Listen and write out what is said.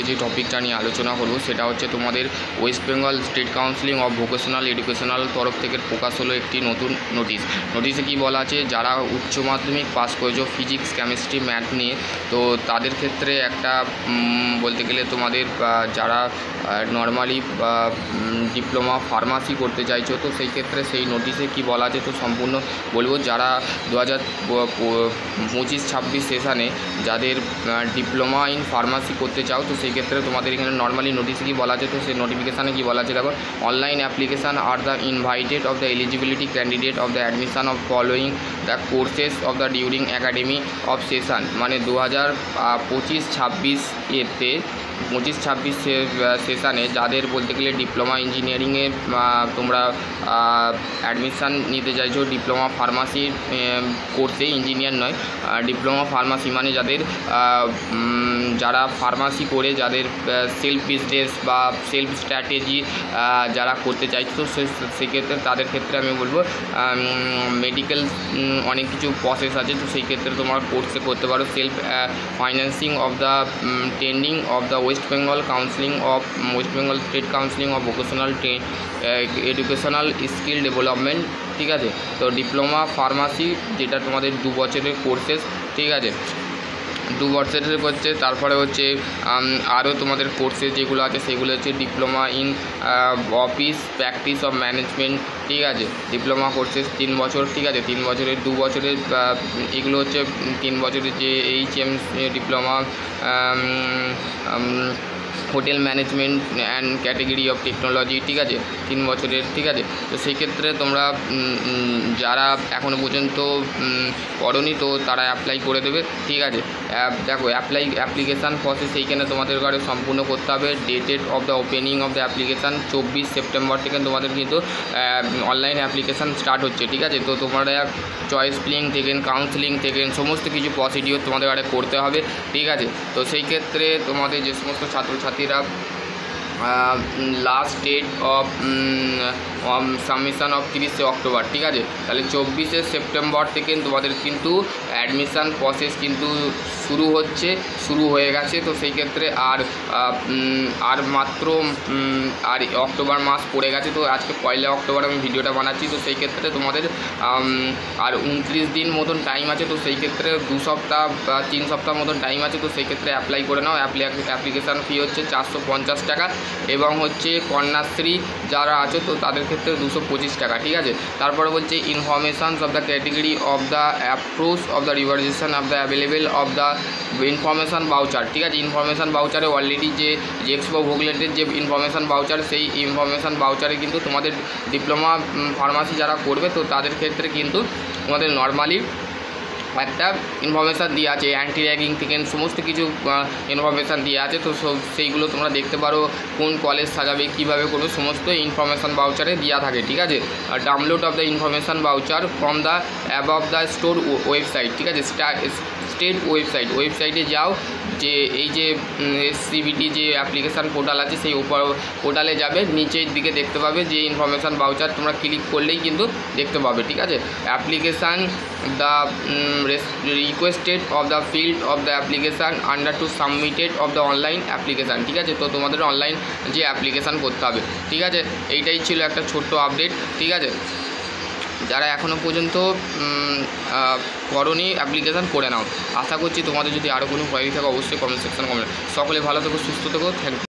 যে টপিকটা নিয়ে আলোচনা করব সেটা হচ্ছে তোমাদের West Bengal state counselling of vocational educational তরফ থেকে প্রকাশ হলো একটি নতুন নোটিশে কি বলা আছে, যারা উচ্চ মাধ্যমিক পাস করেছো ফিজিক্স কেমিস্ট্রি ম্যাথ নিয়ে, তো তাদের ক্ষেত্রে একটা বলতে গেলে তোমাদের যারা নর্মালি ডিপ্লোমা ফার্মাসি করতে চাইছো, তো সেই ক্ষেত্রে সেই নোটিশে কি বলা আছে তো সম্পূর্ণ বলবো। যারা 2025-26 সেশানে যাদের ডিপ্লোমা ইন ফার্মাসি করতে চাও, তো সেই ক্ষেত্রে তোমাদের এখানে নর্মালি নোটিশে কি বলা আছে, তো সেই নোটিফিকেশানে কি বলা আছে দেখো, online application are the invited of the eligibility candidate of the admission of following the courses of the during academy of session, মানে 2025-26 এতে 25-26 সেশানে যাদের বলতে গেলে ডিপ্লোমা ইঞ্জিনিয়ারিংয়ে তোমরা অ্যাডমিশান নিতে চাইছো, ডিপ্লোমা ফার্মাসি কোর্সে, ইঞ্জিনিয়ার নয়, ডিপ্লোমা ফার্মাসি মানে যারা ফার্মাসি করে যাদের সেলফ বিজনেস বা সেলফ স্ট্র্যাটেজি যারা করতে চাইছো, তো সেক্ষেত্রে তাদের ক্ষেত্রে আমি বলবো মেডিকেল অনেক কিছু প্রসেস আছে, তো সেই ক্ষেত্রে তোমার কোর্সে করতে পারো। Self financing of the training of the West Bengal counselling of West Bengal state counselling of vocational educational skill development, ঠিক আছে। তো ডিপ্লোমা ফার্মাসি যেটা তোমাদের 2 বছরের কোর্সেস, ঠিক আছে, 2 বছরের করছে। তারপরে হচ্ছে আরও তোমাদের কোর্সেস যেগুলো আছে সেগুলো হচ্ছে diploma in office practice of management, ঠিক আছে, ডিপ্লোমা কোর্সেস 3 বছর, ঠিক আছে, 3 বছরের 2 বছরের এগুলো হচ্ছে 3 বছরের যে HM diploma hotel management and category of technology, ঠিক আছে, 3 বছরের, ঠিক আছে। তো সেই ক্ষেত্রে তোমরা যারা এখনও পর্যন্ত করনি তো তারা অ্যাপ্লাই করে দেবে, ঠিক আছে। দেখো অ্যাপ্লিকেশান প্রসেস এইখানে তোমাদের ঘরে সম্পূর্ণ করতে হবে। Dated of the opening of the application 24 September থেকে তোমাদের কিন্তু অনলাইন অ্যাপ্লিকেশান স্টার্ট হচ্ছে, ঠিক আছে। তো তোমরা চয়েস ফিলিং থেকে কাউন্সিলিং থেকে সমস্ত কিছু প্রসিডিওর তোমাদের ঘরে করতে হবে, ঠিক আছে। তো সেই ক্ষেত্রে তোমাদের যে সমস্ত ছাত্রছাত্রীরা last date of submission of 30 October, ঠিক আছে, তাহলে 24 সেপ্টেম্বর থেকে তোমাদের কিন্তু অ্যাডমিশান প্রসেস কিন্তু শুরু হয়ে গেছে। তো সেই ক্ষেত্রে আর মাত্র অক্টোবর মাস পড়ে গেছে। তো আজকে 1 অক্টোবর আমি ভিডিওটা বানাচ্ছি। তো সেই ক্ষেত্রে তোমাদের আর 29 দিন মতন টাইম আছে। তো সেই ক্ষেত্রে 2 সপ্তাহ বা 3 সপ্তাহ মতন টাইম আছে। তো সেই ক্ষেত্রে অ্যাপ্লাই করে নাও। অ্যাপ্লিকেশান ফি হচ্ছে 450 টাকা এবং হচ্ছে কন্যাশ্রী যারা আছে তো তাদের ক্ষেত্রে 225 টাকা, ঠিক আছে। তারপরে বলছে informations of the category of the approach of the reservation of the available of the information voucher, ঠিক আছে। ইনফরমেশান বাউচারে অলরেডি যে এক্সপো ভোগলেটের যে ইনফরমেশান বাউচার, সেই ইনফরমেশান বাউচারে কিন্তু তোমাদের ডিপ্লোমা ফার্মাসি যারা করবে তো তাদের ক্ষেত্রে কিন্তু তোমাদের নর্মালি একটা ইনফরমেশান দিয়ে আছে, অ্যান্টি র্যাগিং থেকে সমস্ত কিছু ইনফরমেশান দিয়ে আছে। তো সেইগুলো তোমরা দেখতে পারো, কোন কলেজ সাজাবে, কীভাবে করবে, সমস্ত ইনফরমেশান বাউচারে দেওয়া থাকে, ঠিক আছে। আর download of the information voucher from the above the store website, ঠিক আছে, স্টেট ওয়েবসাইটে যাও, যে এই যে SCBT যে অ্যাপ্লিকেশান পোর্টাল আছে সেই পোর্টালে যাবে, নিচের দিকে দেখতে পাবে যে ইনফরমেশান বাউচার, তোমরা ক্লিক করলেই কিন্তু দেখতে পাবে, ঠিক আছে। Application the requested of the field of the application under two submitted of the online application, ঠিক আছে। তো তোমাদের অনলাইন যে অ্যাপ্লিকেশান করতে হবে, ঠিক আছে। এইটাই ছিল একটা ছোট্ট আপডেট, ঠিক আছে। যারা এখনও পর্যন্ত করনি অ্যাপ্লিকেশান করে নাও। আশা করছি তোমাদের যদি আরও কোনো কোয়ারি থাকে অবশ্যই কমেন্ট সেকশানে কমেন্ট। সকলে ভালো থেকো, সুস্থ থেকো, থ্যাংক ইউ।